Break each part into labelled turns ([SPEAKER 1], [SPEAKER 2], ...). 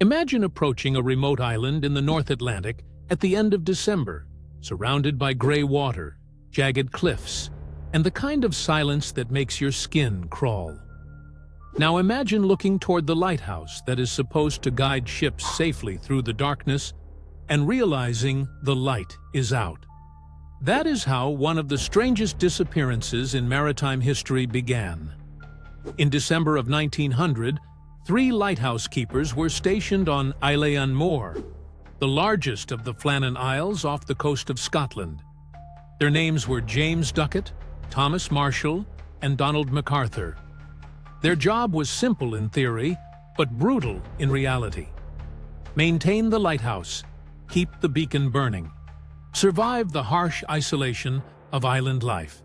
[SPEAKER 1] Imagine approaching a remote island in the North Atlantic at the end of December, surrounded by gray water, jagged cliffs, and the kind of silence that makes your skin crawl. Now imagine looking toward the lighthouse that is supposed to guide ships safely through the darkness and realizing the light is out. That is how one of the strangest disappearances in maritime history began. In December of 1900, 3 lighthouse keepers were stationed on Isle Moor, the largest of the Flannan Isles off the coast of Scotland. Their names were James Duckett, Thomas Marshall, and Donald MacArthur. Their job was simple in theory, but brutal in reality. Maintain the lighthouse, keep the beacon burning, survive the harsh isolation of island life.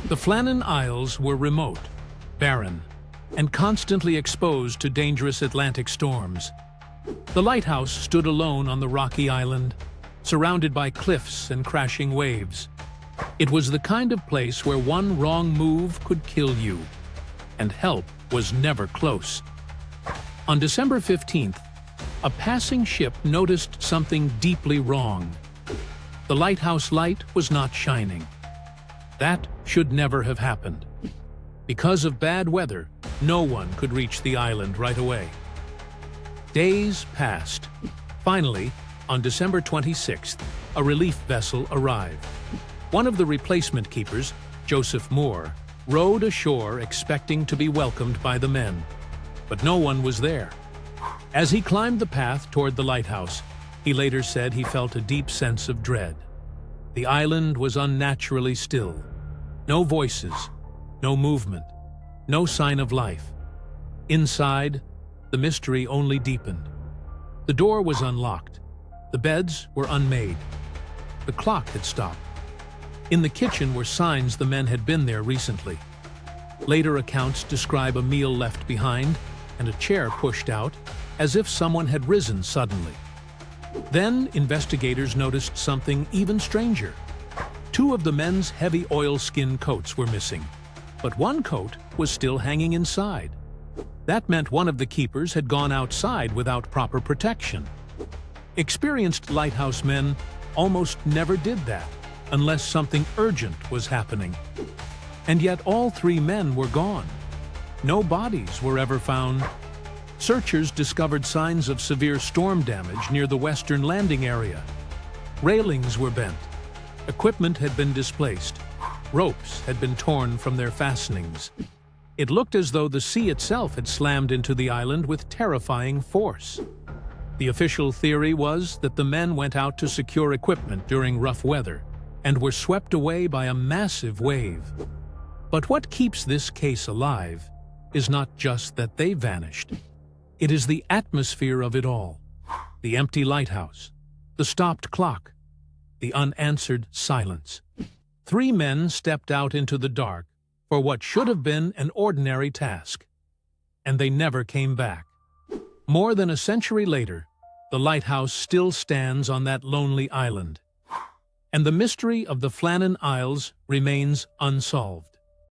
[SPEAKER 1] The Flannan Isles were remote, barren, and constantly exposed to dangerous Atlantic storms. The lighthouse stood alone on the rocky island, surrounded by cliffs and crashing waves. It was the kind of place where one wrong move could kill you, and help was never close. On December 15th, a passing ship noticed something deeply wrong. The lighthouse light was not shining. That should never have happened. Because of bad weather, no one could reach the island right away. Days passed. Finally, on December 26th, a relief vessel arrived. One of the replacement keepers, Joseph Moore, rowed ashore expecting to be welcomed by the men. But no one was there. As he climbed the path toward the lighthouse, he later said he felt a deep sense of dread. The island was unnaturally still. No voices, no movement, no sign of life. Inside, the mystery only deepened. The door was unlocked. The beds were unmade. The clock had stopped. In the kitchen were signs the men had been there recently. Later accounts describe a meal left behind and a chair pushed out, as if someone had risen suddenly. Then investigators noticed something even stranger. 2 of the men's heavy oilskin coats were missing, but one coat was still hanging inside. That meant one of the keepers had gone outside without proper protection. Experienced lighthouse men almost never did that, unless something urgent was happening. And yet all 3 men were gone. No bodies were ever found. Searchers discovered signs of severe storm damage near the western landing area. Railings were bent. Equipment had been displaced. Ropes had been torn from their fastenings. It looked as though the sea itself had slammed into the island with terrifying force. The official theory was that the men went out to secure equipment during rough weather and were swept away by a massive wave. But what keeps this case alive is not just that they vanished. It is the atmosphere of it all. The empty lighthouse, the stopped clock, the unanswered silence. 3 men stepped out into the dark for what should have been an ordinary task, and they never came back. More than a century later, the lighthouse still stands on that lonely island, and the mystery of the Flannan Isles remains unsolved.